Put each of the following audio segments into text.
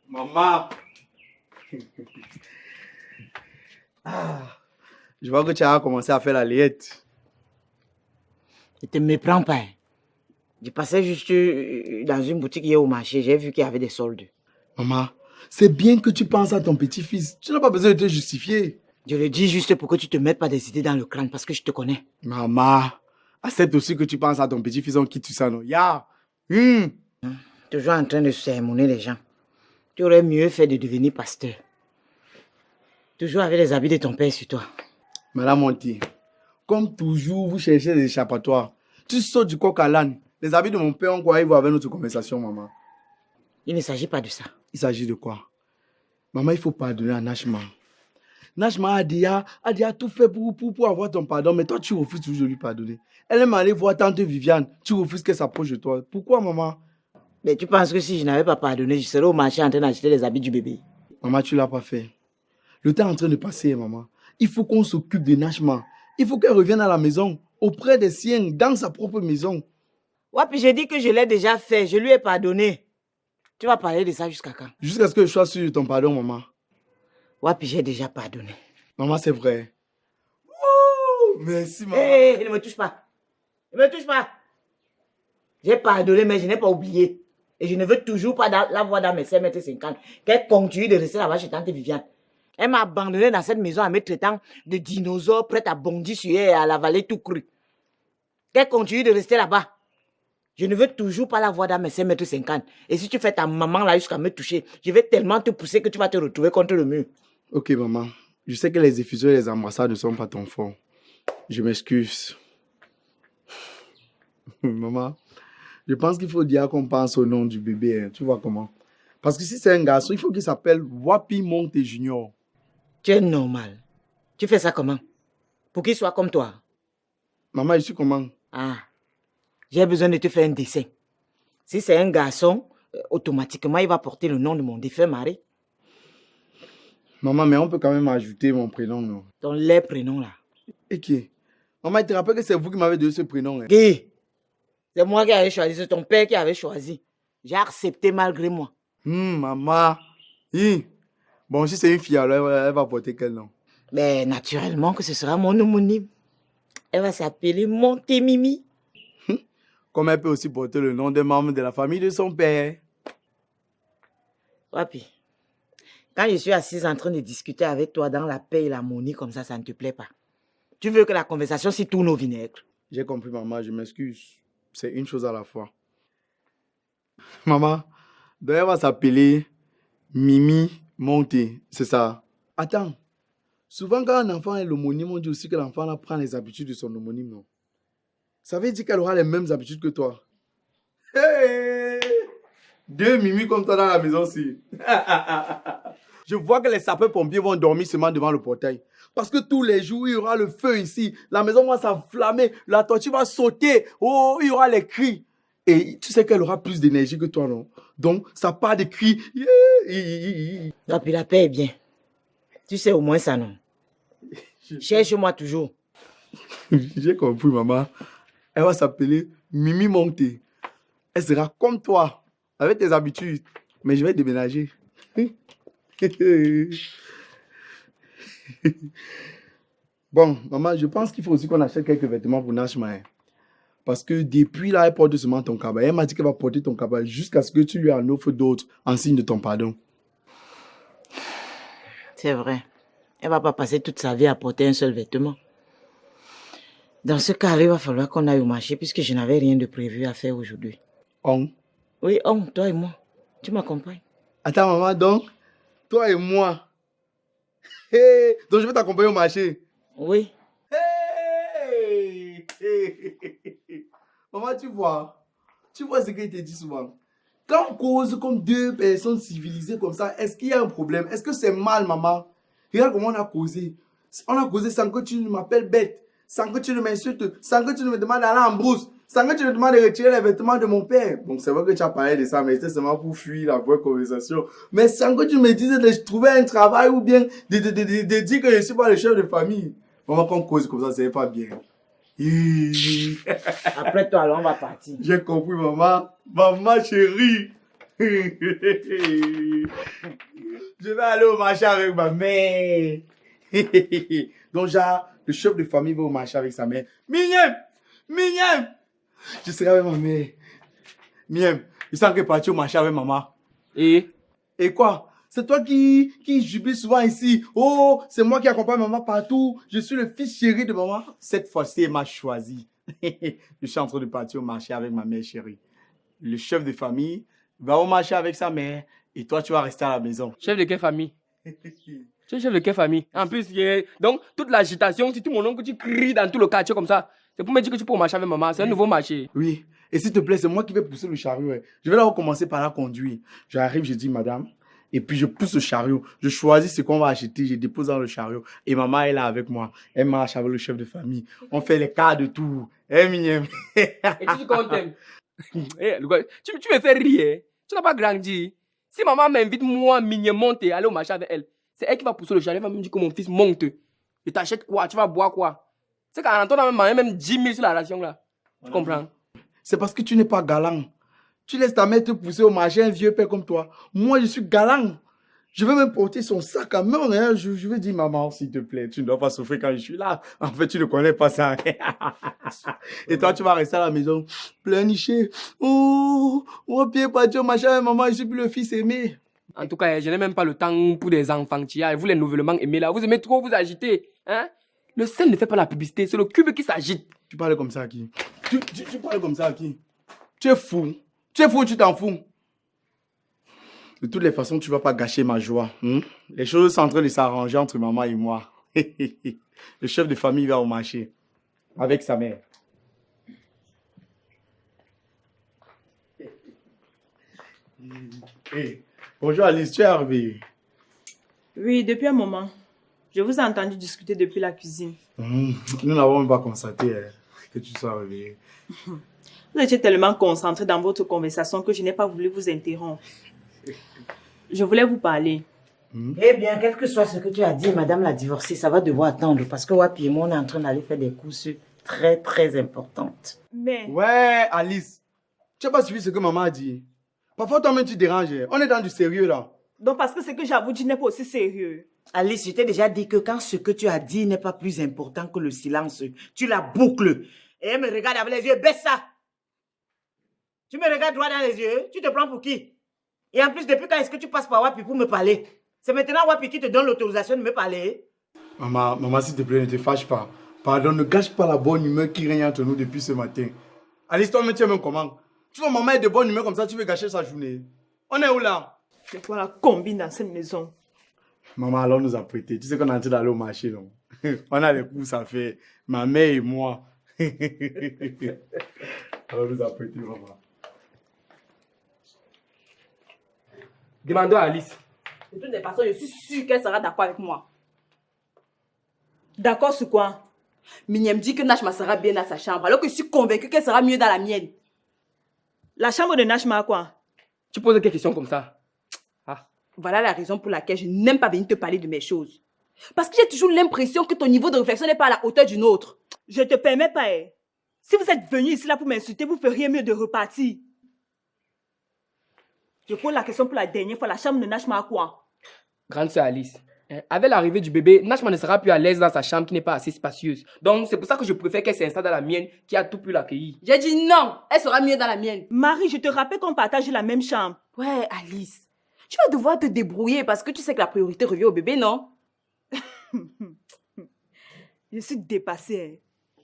Maman. Ah, je vois que tu as commencé à faire la liette. Ne te méprends pas. Je passais juste dans une boutique hier au marché. J'ai vu qu'il y avait des soldes. Maman, c'est bien que tu penses à ton petit-fils. Tu n'as pas besoin de te justifier. Je le dis juste pour que tu te mettes pas des idées dans le crâne parce que je te connais. Maman, accepte aussi que tu penses à ton petit-fils. On quitte tout ça, non? Toujours en train de sermonner les gens. Tu aurais mieux fait de devenir pasteur. Toujours avec les habits de ton père sur toi. Madame Monti, comme toujours, vous cherchez des échappatoires. Tu sautes du coq à l'âne. Les habits de mon père ont quoi? Ils vont avec notre conversation, maman. Il ne s'agit pas de ça. Il s'agit de quoi? Maman, il faut pardonner à Nashma. Nashma a déjà tout fait pour avoir ton pardon, mais toi, tu refuses toujours de lui pardonner. Elle aime aller voir tante Viviane. Tu refuses qu'elle s'approche de toi. Pourquoi, maman? Mais tu penses que si je n'avais pas pardonné, je serais au marché en train d'acheter les habits du bébé? Maman, tu ne l'as pas fait. Le temps est en train de passer, maman. Il faut qu'on s'occupe de Nashma. Il faut qu'elle revienne à la maison, auprès des siens, dans sa propre maison. Ouais, puis j'ai dit que je l'ai déjà fait. Je lui ai pardonné. Tu vas parler de ça jusqu'à quand? Jusqu'à ce que je sois sûr de ton pardon, maman. Ouais, puis j'ai déjà pardonné. Maman, c'est vrai. Oh, merci, maman. Hé, ne me touche pas. Ne me touche pas. J'ai pardonné, mais je n'ai pas oublié. Et je ne veux toujours pas la voir dans mes 5,50 m qu'elle continue de rester là-bas chez tante Viviane. Elle m'a abandonné dans cette maison en me traitant de dinosaure prête à bondir sur elle et à l'avaler tout cru. Qu'elle continue de rester là-bas. Je ne veux toujours pas la voir dans mes 5,50 m. Et si tu fais ta maman là jusqu'à me toucher, je vais tellement te pousser que tu vas te retrouver contre le mur. Ok, maman. Je sais que les effusions et les embrassades ne sont pas ton fort. Je m'excuse. Maman, je pense qu'il faut dire qu'on pense au nom du bébé. Hein. Tu vois comment? Parce que si c'est un garçon, il faut qu'il s'appelle Wapi Monte Junior. Tu es normal. Tu fais ça comment? Pour qu'il soit comme toi. Maman, je suis comment? Ah, j'ai besoin de te faire un dessin. Si c'est un garçon, automatiquement, il va porter le nom de mon défunt mari. Maman, mais on peut quand même ajouter mon prénom, non? Ton les prénoms là. Et qui? Maman, il te rappelle que c'est vous qui m'avez donné ce prénom. Hein? Qui? C'est moi qui avais choisi, c'est ton père qui avait choisi. J'ai accepté malgré moi. Maman. Bon, si c'est une fille, alors elle va porter quel nom? Mais naturellement que ce sera mon homonyme. Elle va s'appeler Montemimi. Comme elle peut aussi porter le nom d'un membre de la famille de son père. Papi, quand je suis assise en train de discuter avec toi dans la paix et l'harmonie comme ça ne te plaît pas. Tu veux que la conversation s'y tourne au vinaigre. J'ai compris, maman, je m'excuse. C'est une chose à la fois. Maman, donc elle va s'appeler Mimi Monté, c'est ça? Attends, souvent quand un enfant est l'homonyme, on dit aussi que l'enfant prend les habitudes de son homonyme, non? Ça veut dire qu'elle aura les mêmes habitudes que toi. Hey! Deux Mimi comme toi dans la maison aussi. Je vois que les sapeurs-pompiers vont dormir seulement devant le portail. Parce que tous les jours, il y aura le feu ici. La maison va s'enflammer. La toiture va sauter. Oh, il y aura les cris. Et tu sais qu'elle aura plus d'énergie que toi, non? Donc, ça part des cris. Et puis la paix est bien. Tu sais au moins ça, non? Cherche-moi toujours. J'ai compris, maman. Elle va s'appeler Mimi Monté. Elle sera comme toi, avec tes habitudes. Mais je vais déménager. Bon, maman, je pense qu'il faut aussi qu'on achète quelques vêtements pour Nashma. Hein. Parce que depuis là, elle porte seulement ton cabas. Elle m'a dit qu'elle va porter ton cabas jusqu'à ce que tu lui en offres d'autres en signe de ton pardon. C'est vrai. Elle va pas passer toute sa vie à porter un seul vêtement. Dans ce cas, il va falloir qu'on aille au marché puisque je n'avais rien de prévu à faire aujourd'hui. On? Oui, toi et moi. Tu m'accompagnes? Attends, maman, donc, toi et moi. Hey, donc je vais t'accompagner au marché. Oui. Hey! Maman, tu vois ce qu'il te dit souvent. Quand on cause comme deux personnes civilisées comme ça, est-ce qu'il y a un problème? Est-ce que c'est mal, maman? Regarde comment on a causé. On a causé sans que tu ne m'appelles bête, sans que tu ne m'insultes, sans que tu ne me demandes d'aller en brousse, sans que tu me demandes de retirer les vêtements de mon père. Bon, c'est vrai que tu as parlé de ça, mais c'était seulement pour fuir la vraie conversation. Mais sans que tu me dises de trouver un travail ou bien de dire que je ne suis pas le chef de famille. Maman, quand on cause comme ça, c'est pas bien. Après toi, alors on va partir. J'ai compris, maman. Maman chérie. Je vais aller au marché avec ma mère. Donc, genre, le chef de famille va au marché avec sa mère. Mignonne! Mignonne! Je serai avec ma mère. Mignonne, je sens que partir au marché avec maman. Et Et quoi? C'est toi qui jubile souvent ici. Oh, c'est moi qui accompagne maman partout. Je suis le fils chéri de maman. Cette fois-ci, elle m'a choisi. Je suis en train de partir au marché avec ma mère chérie. Le chef de famille va au marché avec sa mère et toi, tu vas rester à la maison. chef de quelle famille? Tu es chef de quelle famille? En plus, donc toute l'agitation, si tout mon oncle, tu cries dans tout le quartier comme ça. C'est pour me dire que tu peux marcher avec maman. C'est un nouveau marché. Oui. Et s'il te plaît, c'est moi qui vais pousser le chariot. Ouais. Je vais d'abord commencer par la conduire. J'arrive, je dis, madame, et puis je pousse le chariot. Je choisis ce qu'on va acheter, je dépose dans le chariot. Et maman est là avec moi. Elle marche avec le chef de famille. On fait les quarts de tour. Eh, mignonne. Et tu dis qu'on t'aime. Eh, le gars, tu me fais rire. Hein. Tu n'as pas grandi. Si maman m'invite, moi, mignon, monter, aller au marché avec elle, c'est elle qui va pousser le chariot. Elle va me dire que mon fils monte. Je t'achète quoi? Tu vas boire quoi? C'est qu'en entendant même 10 000 sur la ration là. Tu comprends? C'est parce que tu n'es pas galant. Tu laisses ta mère te pousser au marché, un vieux père comme toi. Moi, je suis galant. Je vais même porter son sac à main. Hein. Je vais dire, maman, s'il te plaît, tu ne dois pas souffrir quand je suis là. En fait, tu ne connais pas ça. Et toi, tu vas rester à la maison, pleurnicher. Oh, pied parti au marché avec maman, je suis plus le fils aimé. En tout cas, je n'ai même pas le temps pour des enfants. Vous, les nouvellement aimés là, vous aimez trop vous agiter. Hein? Le sel ne fait pas la publicité, c'est le cube qui s'agite. Tu parles comme ça à qui? Tu parles comme ça à qui? Tu es fou. Tu es fou, tu t'en fous. De toutes les façons, tu ne vas pas gâcher ma joie. Hein? Les choses sont en train de s'arranger entre maman et moi. Le chef de famille va au marché avec sa mère. Hey, bonjour Alice, tu es arrivée. Oui, depuis un moment. Je vous ai entendu discuter depuis la cuisine. Nous n'avons même pas constaté que tu sois réveillée. Vous étiez tellement concentré dans votre conversation que je n'ai pas voulu vous interrompre. Je voulais vous parler. Eh bien, quel que soit ce que tu as dit, madame la divorcée, ça va devoir attendre parce que Wapi et moi, on est en train d'aller faire des courses très, très importantes. Mais... Ouais, Alice, tu n'as pas suivi ce que maman a dit. Parfois, toi-même, tu déranges. On est dans du sérieux, là. Donc, parce que ce que j'ai à vous dire n'est pas aussi sérieux. Alice, je t'ai déjà dit que quand ce que tu as dit n'est pas plus important que le silence, tu la boucles. Et elle me regarde avec les yeux, baisse ça. Tu me regardes droit dans les yeux, tu te prends pour qui? Et en plus, depuis quand est-ce que tu passes par Wapi pour me parler? C'est maintenant Wapi qui te donne l'autorisation de me parler? Maman, s'il te plaît, ne te fâche pas. Pardon, ne gâche pas la bonne humeur qui règne entre nous depuis ce matin. Alice, toi-même, tu es même comment? Tu vois, maman est de bonne humeur comme ça, tu veux gâcher sa journée. On est où là? C'est quoi la combine dans cette maison? Maman, alors nous a prêté. Tu sais qu'on est en train d'aller au marché, non? On a les courses à faire. Ma mère et moi. Alors nous a prêté, maman. Demandons à Alice. De toutes les façons, je suis sûre qu'elle sera d'accord avec moi. D'accord sur quoi? Mignonne me dit que Nachma sera bien dans sa chambre, alors que je suis convaincue qu'elle sera mieux dans la mienne. La chambre de Nachma, quoi? Tu poses des questions comme ça. Ah. Voilà la raison pour laquelle je n'aime pas venir te parler de mes choses. Parce que j'ai toujours l'impression que ton niveau de réflexion n'est pas à la hauteur d'une autre. Je te permets pas, hein. Si vous êtes venu ici là pour m'insulter, vous feriez mieux de repartir. Je pose la question pour la dernière fois, la chambre de Nachma, quoi? Grande sœur Alice, avec l'arrivée du bébé, Nachma ne sera plus à l'aise dans sa chambre qui n'est pas assez spacieuse. Donc c'est pour ça que je préfère qu'elle s'installe dans la mienne qui a tout pu l'accueillir. J'ai dit non, elle sera mieux dans la mienne. Marie, je te rappelle qu'on partage la même chambre. Ouais, Alice, tu vas devoir te débrouiller parce que tu sais que la priorité revient au bébé, non? Je suis dépassée. Hein.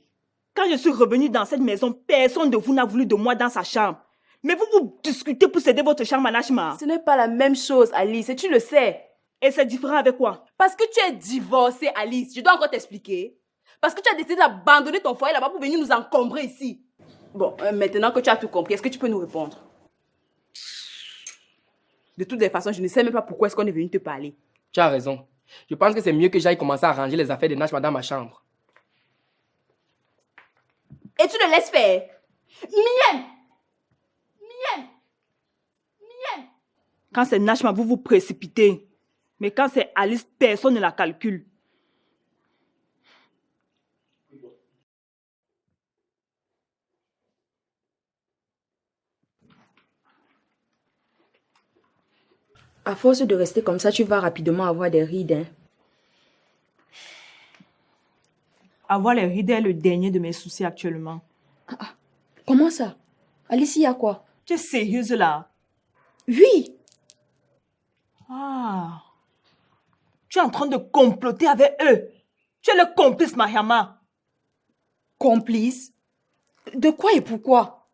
Quand je suis revenue dans cette maison, personne de vous n'a voulu de moi dans sa chambre. Mais vous discutez pour céder votre chambre à Nachma. Ce n'est pas la même chose, Alice, et tu le sais. Et c'est différent avec quoi? Parce que tu es divorcée, Alice. Je dois encore t'expliquer. Parce que tu as décidé d'abandonner ton foyer là-bas pour venir nous encombrer ici. Bon, maintenant que tu as tout compris, est-ce que tu peux nous répondre? De toutes les façons, je ne sais même pas pourquoi est-ce qu'on est venu te parler. Tu as raison. Je pense que c'est mieux que j'aille commencer à ranger les affaires de Nachma dans ma chambre. Et tu le laisses faire? Mignonne! Mignonne! Mignonne! Quand c'est Nachma, vous vous précipitez. Mais quand c'est Alice, personne ne la calcule. À force de rester comme ça, tu vas rapidement avoir des rides. Hein. Avoir les rides est le dernier de mes soucis actuellement. Comment ça? Alice, il y a quoi? Tu es sérieuse là? Oui. Ah. Tu es en train de comploter avec eux. Tu es le complice, Mariama. Complice? De quoi et pourquoi?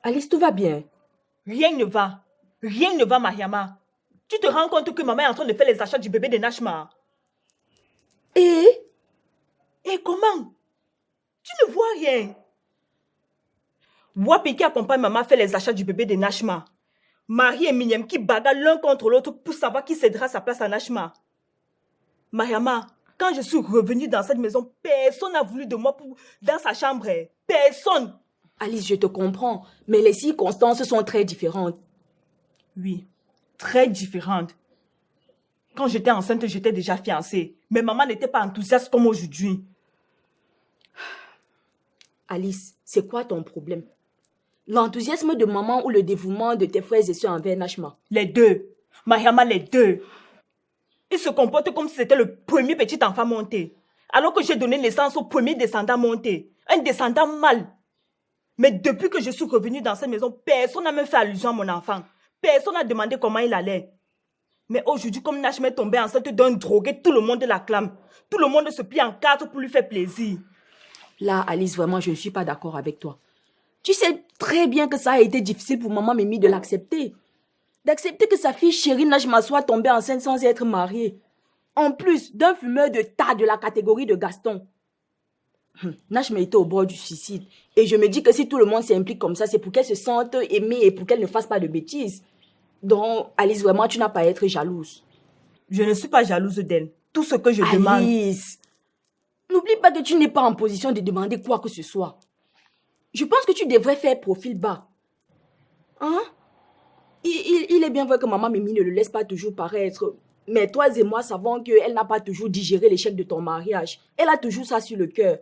Alice, tout va bien? Rien ne va. Rien ne va, Mariama. Tu te rends compte que maman est en train de faire les achats du bébé de Nashma? Et comment? Tu ne vois rien. Wapi qui accompagne maman faire les achats du bébé de Nashma. Marie et Miniam qui bagarrent l'un contre l'autre pour savoir qui cédera sa place à Nashma. Mariama, quand je suis revenue dans cette maison, personne n'a voulu de moi dans sa chambre. Personne. Alice, je te comprends, mais les circonstances sont très différentes. Oui, très différentes. Quand j'étais enceinte, j'étais déjà fiancée. Mais maman n'était pas enthousiaste comme aujourd'hui. Alice, c'est quoi ton problème? L'enthousiasme de maman ou le dévouement de tes frères et soeurs envers Nashma? Les deux. Mariama, les deux. Ils se comportent comme si c'était le premier petit enfant monté. Alors que j'ai donné naissance au premier descendant monté. Un descendant mâle. Mais depuis que je suis revenue dans cette maison, personne n'a même fait allusion à mon enfant. Personne n'a demandé comment il allait. Mais aujourd'hui, comme Nashma est tombée enceinte d'un drogué, tout le monde l'acclame. Tout le monde se plie en quatre pour lui faire plaisir. Là, Alice, vraiment, je ne suis pas d'accord avec toi. Tu sais très bien que ça a été difficile pour maman Mimi de l'accepter. D'accepter que sa fille chérie Nashma soit tombée enceinte sans être mariée. En plus, d'un fumeur de tas de la catégorie de Gaston. Nashma était au bord du suicide. Et je me dis que si tout le monde s'implique comme ça, c'est pour qu'elle se sente aimée et pour qu'elle ne fasse pas de bêtises. Donc, Alice, vraiment, tu n'as pas à être jalouse. Je ne suis pas jalouse d'elle. Tout ce que je demande... Alice, n'oublie pas que tu n'es pas en position de demander quoi que ce soit. Je pense que tu devrais faire profil bas. Hein? Il est bien vrai que maman Mimi ne le laisse pas toujours paraître. Mais toi et moi savons qu'elle n'a pas toujours digéré l'échec de ton mariage. Elle a toujours ça sur le cœur.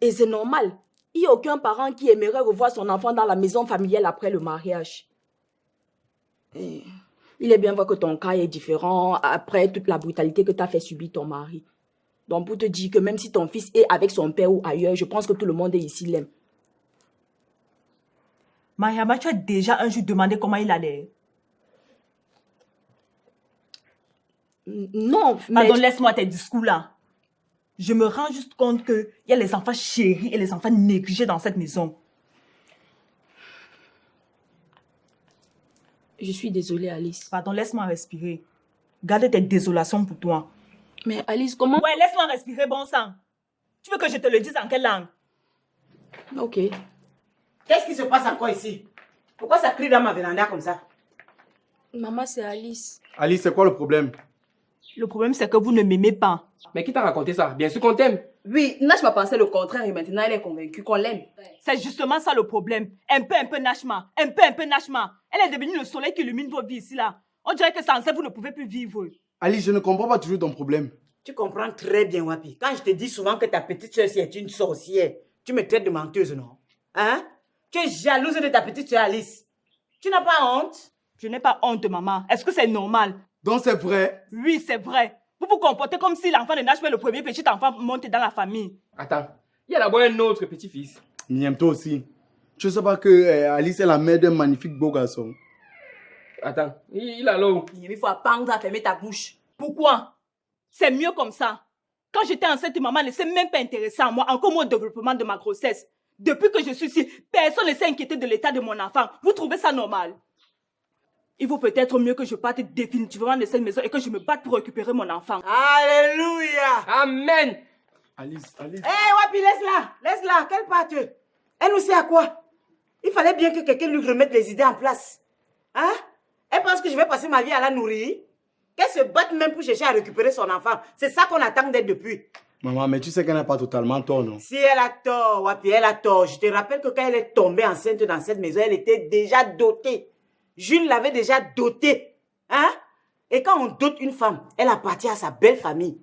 Et c'est normal. Il n'y a aucun parent qui aimerait revoir son enfant dans la maison familiale après le mariage. Et il est bien vrai que ton cas est différent après toute la brutalité que t'as fait subir ton mari. Donc pour te dire que même si ton fils est avec son père ou ailleurs, je pense que tout le monde ici l'aime. Mariama, tu as déjà un jour demandé comment il allait. Non, mais... Pardon, laisse-moi tes discours là. Je me rends juste compte qu'il y a les enfants chéris et les enfants négligés dans cette maison. Je suis désolée, Alice. Pardon, laisse-moi respirer. Garde tes désolations pour toi. Mais Alice, comment... Ouais, laisse-moi respirer, bon sang. Tu veux que je te le dise en quelle langue? Ok. Qu'est-ce qui se passe encore ici? Pourquoi ça crie dans ma véranda comme ça? Maman, c'est Alice. Alice, c'est quoi le problème? Le problème, c'est que vous ne m'aimez pas. Mais qui t'a raconté ça? Bien sûr qu'on t'aime. Oui, Nashma pensait le contraire et maintenant elle est convaincue qu'on l'aime. C'est justement ça le problème. Un peu Nashma. Un peu Nashma. Elle est devenue le soleil qui illumine vos vies ici là. On dirait que sans elle, vous ne pouvez plus vivre. Alice, je ne comprends pas toujours ton problème. Tu comprends très bien, Wapi. Quand je te dis souvent que ta petite soeur est une sorcière, tu me traites de menteuse, non? Hein? Tu es jalouse de ta petite soeur Alice. Tu n'as pas honte? Je n'ai pas honte, maman. Est-ce que c'est normal? Donc c'est vrai. Oui, c'est vrai. Vous vous comportez comme si l'enfant de Nashma est le premier petit enfant monté dans la famille. Attends, il y a d'abord un autre petit-fils. Miam, toi aussi. Tu ne sais pas que Alice est la mère d'un magnifique beau garçon. Attends, il a l'eau. Il faut apprendre à fermer ta bouche. Pourquoi? C'est mieux comme ça. Quand j'étais enceinte, maman ne s'est même pas intéressée à moi, encore moins au développement de ma grossesse. Depuis que je suis ici, personne ne s'est inquiété de l'état de mon enfant. Vous trouvez ça normal? Il vaut peut-être mieux que je parte définitivement de cette maison et que je me batte pour récupérer mon enfant. Alléluia! Amen. Alice. Hé, Wapi, laisse-la, qu'elle parte. Elle nous sait à quoi? Il fallait bien que quelqu'un lui remette les idées en place. Hein? Elle pense que je vais passer ma vie à la nourrir? Qu'elle se batte même pour chercher à récupérer son enfant. C'est ça qu'on attend d'elle depuis. Maman, mais tu sais qu'elle n'a pas totalement tort, non? Si elle a tort, Wapi, elle a tort. Je te rappelle que quand elle est tombée enceinte dans cette maison, elle était déjà dotée. Jules l'avait déjà dotée. Hein? Et quand on dote une femme, elle appartient à sa belle famille.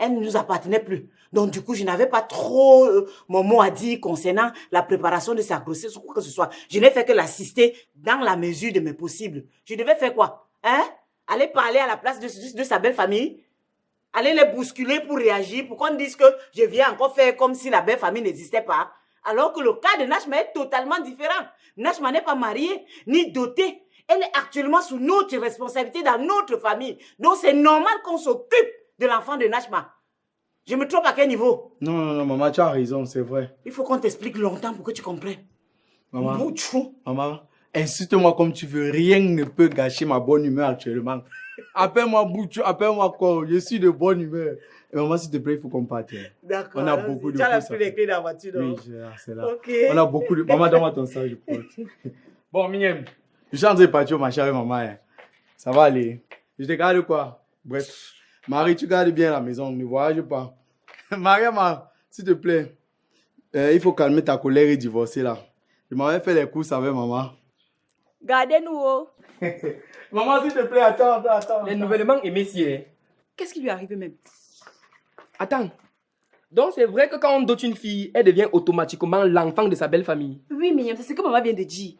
elle ne nous appartenait plus. Donc, du coup, je n'avais pas trop mon mot à dire concernant la préparation de sa grossesse ou quoi que ce soit. Je n'ai fait que l'assister dans la mesure de mes possibles. Je devais faire quoi? Hein? Aller parler à la place de sa belle famille? Aller les bousculer pour réagir, pour qu'on dise que je viens encore faire comme si la belle famille n'existait pas. Alors que le cas de Nachma est totalement différent. Nachma n'est pas mariée, ni dotée. Elle est actuellement sous notre responsabilité dans notre famille. Donc, c'est normal qu'on s'occupe de l'enfant de Nachma. Je me trompe à quel niveau? Non, maman, tu as raison, c'est vrai. Il faut qu'on t'explique longtemps pour que tu comprennes. Maman, Bouchou. maman, insulte-moi comme tu veux. Rien ne peut gâcher ma bonne humeur actuellement. Appelle-moi Bouchou, appelle-moi quoi. Je suis de bonne humeur. Et maman, s'il te plaît, il faut qu'on parte. D'accord. On a beaucoup de Tu as choses à plus les faire. clés dans la voiture, non? Oui, c'est là. Ok. On a beaucoup de... Maman, donne-moi ton sang, je porte. Bon, Mignem, je suis en train de partir au marché avec maman. Hein. Ça va aller. Je te garde quoi? Bref. Marie, tu gardes bien la maison. Ne voyage pas. Mariam, s'il te plaît, il faut calmer ta colère et divorcer là. Je m'avais fait les courses avec maman. Gardez-nous. Oh. Maman, s'il te plaît, attends. Les nouvellements et messieurs. Qu'est-ce qui lui est arrivé même? Attends. Donc c'est vrai que quand on dote une fille, elle devient automatiquement l'enfant de sa belle famille. Oui, Mignon, c'est ce que maman vient de dire.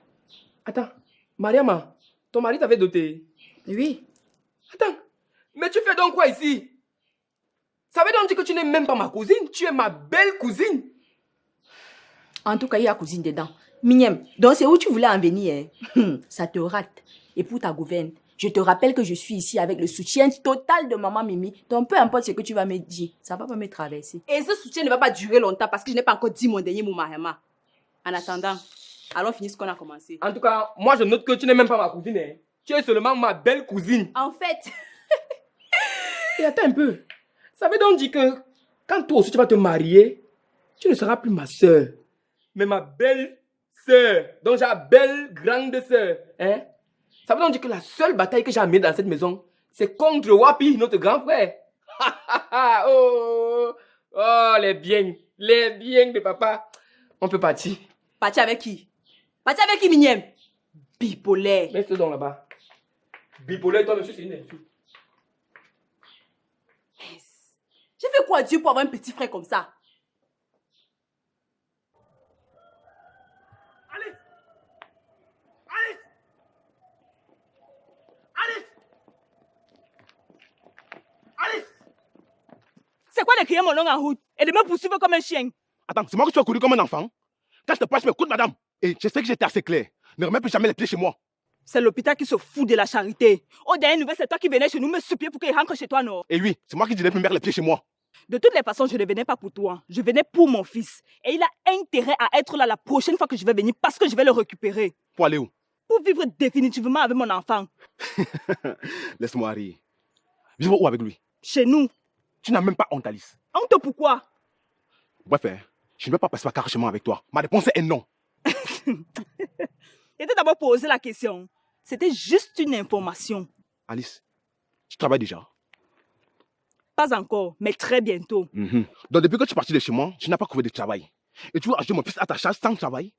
Attends. Mariama, ton mari t'avait doté. Oui. Attends. Mais tu fais donc quoi ici? Ça veut donc dire que tu n'es même pas ma cousine, tu es ma belle cousine. En tout cas, il y a cousine dedans. Mignon, donc c'est où tu voulais en venir. Hein? Ça te rate. Et pour ta gouverne, je te rappelle que je suis ici avec le soutien total de maman Mimi. Donc peu importe ce que tu vas me dire, ça va pas me traverser. Et ce soutien ne va pas durer longtemps parce que je n'ai pas encore dit mon dernier mot, Mariama. En attendant, allons finir ce qu'on a commencé. En tout cas, moi je note que tu n'es même pas ma cousine. Hein. Tu es seulement ma belle cousine. En fait, Et attends un peu. Ça veut donc dire que quand toi aussi tu vas te marier, tu ne seras plus ma soeur, mais ma belle soeur. Donc j'ai la belle grande soeur. Hein? Ça veut donc dire que la seule bataille que j'ai à mener dans cette maison, c'est contre Wapi, notre grand frère. Oh, les biens de papa. On peut partir. partir avec qui? Partir avec qui, Mignon? Bipolaire. Mets-toi donc là-bas. Bipolaire, toi, monsieur, c'est une insulte. J'ai fait quoi à Dieu pour avoir un petit frère comme ça? C'est quoi de crier mon nom en route et de me poursuivre comme un chien? Attends, c'est moi que tu as couru comme un enfant? Quand je te passe, m'écoute, madame. Et je sais que j'étais assez clair. Ne remets plus jamais les pieds chez moi. C'est l'hôpital qui se fout de la charité. Aux dernières nouvelles, c'est toi qui venais chez nous me supplier pour qu'il rentre chez toi, non? Et oui, c'est moi qui disais plus mettre les pieds chez moi. De toutes les façons, je ne venais pas pour toi. Je venais pour mon fils. Et il a intérêt à être là la prochaine fois que je vais venir parce que je vais le récupérer. Pour aller où? Pour vivre définitivement avec mon enfant. Laisse-moi rire. Vivre où avec lui? Chez nous. Tu n'as même pas honte, Alice. Honte pourquoi? Bref, je ne vais pas passer par carrément avec toi. Ma réponse est non. J'étais d'abord posé la question. C'était juste une information. Alice, tu travailles déjà? Pas encore, mais très bientôt. Donc depuis que tu es parti de chez moi, tu n'as pas trouvé de travail. Et tu veux acheter mon fils à ta charge sans travail?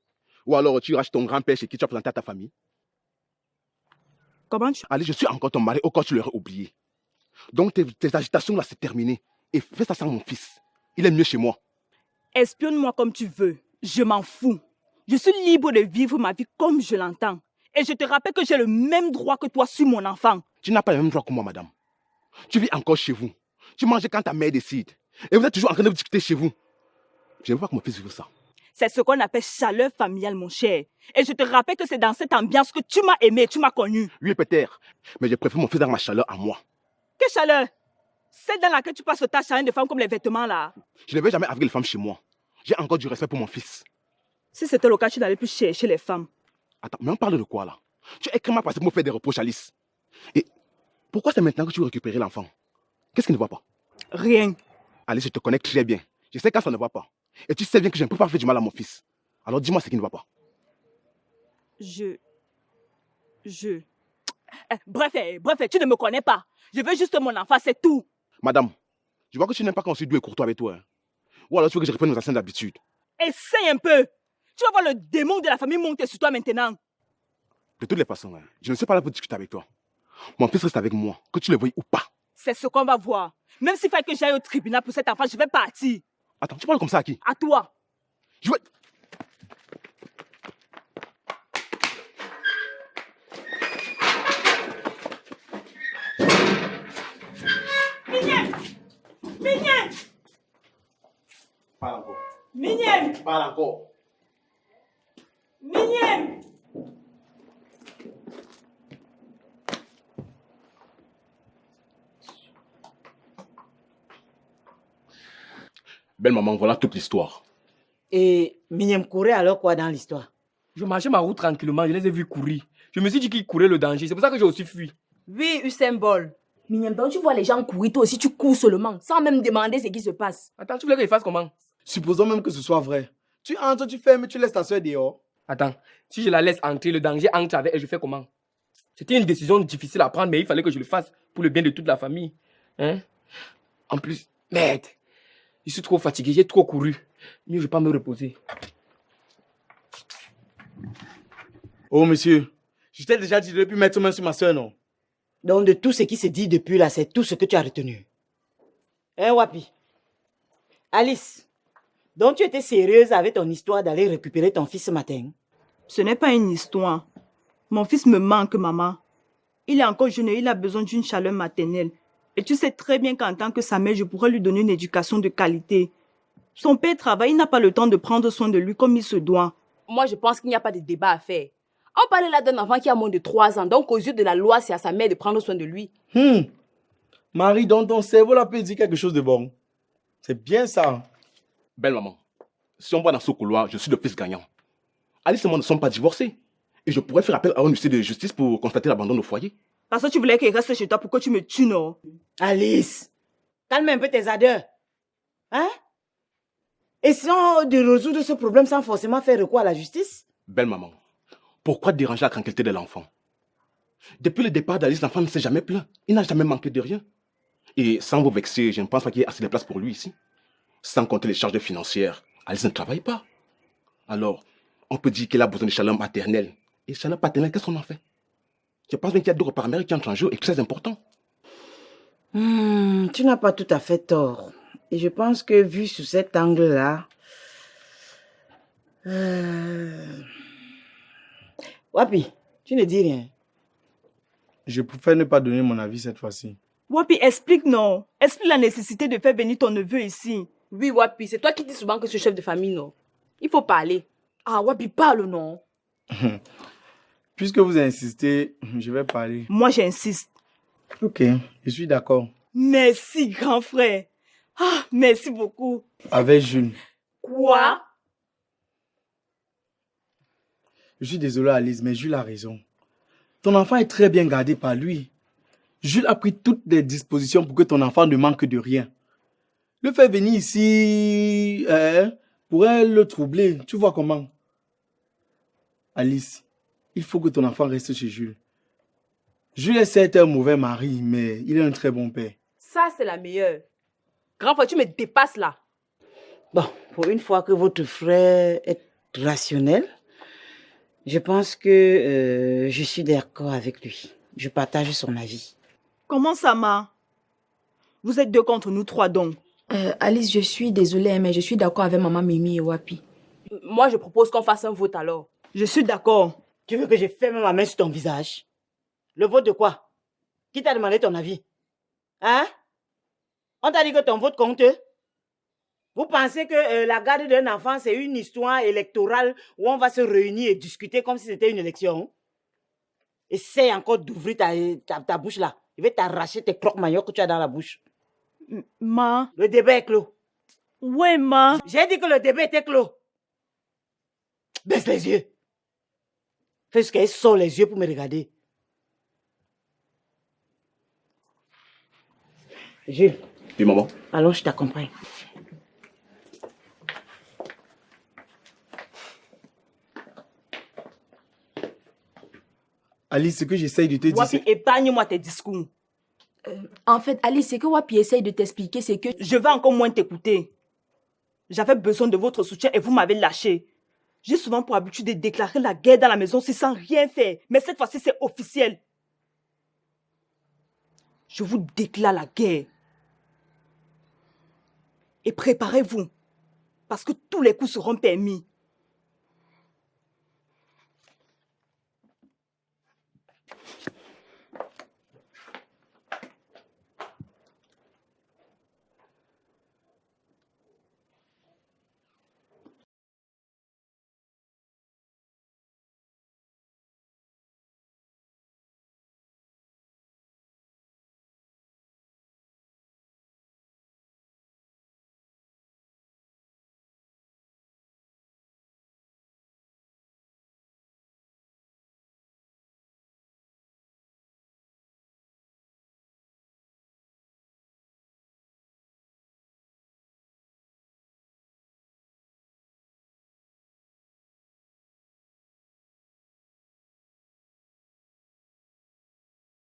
Ou alors tu rachètes ton grand-père chez qui tu as présenté à ta famille? Comment tu... Alice, je suis encore ton mari au cas où tu l'aurais oublié. Donc tes agitations là, c'est terminé. Et fais ça sans mon fils. Il est mieux chez moi. Espionne-moi comme tu veux. Je m'en fous. Je suis libre de vivre ma vie comme je l'entends. Et je te rappelle que j'ai le même droit que toi sur mon enfant. Tu n'as pas le même droit que moi, madame. Tu vis encore chez vous. Tu manges quand ta mère décide. Et vous êtes toujours en train de discuter chez vous. Je ne veux pas que mon fils vive ça. C'est ce qu'on appelle chaleur familiale, mon cher. Et je te rappelle que c'est dans cette ambiance que tu m'as aimé, tu m'as connu. Oui, peut-être. Mais je préfère mon fils dans ma chaleur à moi. Quelle chaleur? Celle dans laquelle tu passes ta chaleur de femme comme les vêtements là. Je ne vais jamais avec les femmes chez moi. J'ai encore du respect pour mon fils. Si c'était le cas, tu n'allais plus chercher les femmes. Attends, mais on parle de quoi là? Tu es extrêmement passé pour me faire des reproches, Alice. Et pourquoi c'est maintenant que tu veux récupérer l'enfant? Qu'est-ce qui ne va pas? Rien. Alice, je te connais très bien. Je sais quand ça ne va pas. Et tu sais bien que je ne peux pas faire du mal à mon fils. Alors dis-moi ce qui ne va pas. Bref, tu ne me connais pas. Je veux juste mon enfant, c'est tout. Madame, je vois que tu n'aimes pas qu'on soit doux et courtois avec toi. Hein. Ou alors tu veux que je reprenne nos anciennes habitudes. Essaye un peu. Tu vas voir le démon de la famille monter sur toi maintenant. De toutes les façons, hein, je ne suis pas là pour discuter avec toi. Mon fils reste avec moi, que tu le veuilles ou pas. C'est ce qu'on va voir. Même s'il fallait que j'aille au tribunal pour cet enfant, je vais partir. Attends, tu parles comme ça à qui? À toi. Je vais... Mignel! Parle encore. Mignel! Parle encore. Mignel! Belle maman, voilà toute l'histoire. Et Mignel courait alors quoi dans l'histoire? Je marchais ma route tranquillement, je les ai vus courir. Je me suis dit qu'ils couraient le danger, c'est pour ça que j'ai aussi fui. Oui, Usain Bolt. Mignel, donc tu vois les gens courir, toi aussi tu cours seulement, sans même demander ce qui se passe. Attends, tu voulais que je fasse comment? Supposons même que ce soit vrai. Tu entres, tu fermes, tu laisses ta soeur dehors. Attends, si je la laisse entrer, le danger entre avec elle, je fais comment? C'était une décision difficile à prendre, mais il fallait que je le fasse pour le bien de toute la famille. Hein? En plus, merde, je suis trop fatigué, j'ai trop couru. Mieux, je vais pas me reposer. Oh, monsieur, je t'ai déjà dit de ne plus mettre main sur ma soeur, non? Donc de tout ce qui s'est dit depuis là, c'est tout ce que tu as retenu. Hein, Wapi? Alice, donc tu étais sérieuse avec ton histoire d'aller récupérer ton fils ce matin? Ce n'est pas une histoire. Mon fils me manque, maman. Il est encore jeune et il a besoin d'une chaleur maternelle. Et tu sais très bien qu'en tant que sa mère, je pourrais lui donner une éducation de qualité. Son père travaille, il n'a pas le temps de prendre soin de lui comme il se doit. Moi, je pense qu'il n'y a pas de débat à faire. On parle là d'un enfant qui a moins de 3 ans, donc aux yeux de la loi, c'est à sa mère de prendre soin de lui. Marie, dans ton cerveau, là, peut dire quelque chose de bon. C'est bien ça. Belle maman, si on voit dans ce couloir, je suis le fils gagnant. Alice et moi ne sommes pas divorcés. Et je pourrais faire appel à un huissier de justice pour constater l'abandon au foyer. Parce que tu voulais qu'il reste chez toi pour que tu me tues, non? Alice, calme un peu tes ardeurs. Hein? Essayons de résoudre ce problème sans forcément faire recours à la justice. Belle maman, pourquoi déranger la tranquillité de l'enfant? Depuis le départ d'Alice, l'enfant ne s'est jamais plaint. Il n'a jamais manqué de rien. Et sans vous vexer, je ne pense pas qu'il y ait assez de place pour lui ici. Sans compter les charges financières, Alice ne travaille pas. Alors, on peut dire qu'il a besoin de chaleur maternelle. Et chaleur paternelle, qu'est-ce qu'on en fait? Je pense bien qu'il y a d'autres paramètres qui entrent en jeu et très important. Tu n'as pas tout à fait tort. Et je pense que vu sous cet angle-là... Wapi, tu ne dis rien. Je préfère ne pas donner mon avis cette fois-ci. Wapi, explique, non? Explique la nécessité de faire venir ton neveu ici. Oui, Wapi, c'est toi qui dis souvent que ce chef de famille, non? Il faut parler. Ah, Wapi, parle, non? Puisque vous insistez, je vais parler. Moi, j'insiste. Ok, je suis d'accord. Merci, grand frère. Ah, merci beaucoup. Avec Jules. Quoi? Je suis désolé, Alice, mais Jules a raison. Ton enfant est très bien gardé par lui. Jules a pris toutes les dispositions pour que ton enfant ne manque de rien. Le faire venir ici pourrait le troubler. Tu vois comment? Alice, il faut que ton enfant reste chez Jules. Jules est certes un mauvais mari, mais il est un très bon père. Ça, c'est la meilleure. Grand frère, tu me dépasses là. Bon, pour une fois que votre frère est rationnel, je pense que je suis d'accord avec lui. Je partage son avis. Comment ça, ma? Vous êtes deux contre nous trois, donc. Alice, je suis désolée, mais je suis d'accord avec maman Mimi et Wapi. Moi, je propose qu'on fasse un vote alors. Je suis d'accord. Tu veux que je ferme ma main sur ton visage? Le vote de quoi? Qui t'a demandé ton avis? Hein? On t'a dit que ton vote compte? Vous pensez que la garde d'un enfant, c'est une histoire électorale où on va se réunir et discuter comme si c'était une élection? Essaye encore d'ouvrir ta bouche là. Je vais t'arracher tes croque-maillots que tu as dans la bouche. Ma? Le débat est clos. Ouais, ma. J'ai dit que le débat était clos. Baisse les yeux. Fais ce qu'elle sort les yeux pour me regarder. Jules. Oui, maman. Allons, je t'accompagne. Alice, ce que j'essaye de te dire, Wapi, c'est... épargne-moi tes discours. En fait, Alice, ce que Wapi essaye de t'expliquer, c'est que... Je vais encore moins t'écouter. J'avais besoin de votre soutien et vous m'avez lâché. J'ai souvent pour habitude de déclarer la guerre dans la maison sans rien faire. Mais cette fois-ci, c'est officiel. je vous déclare la guerre. Et préparez-vous, parce que tous les coups seront permis.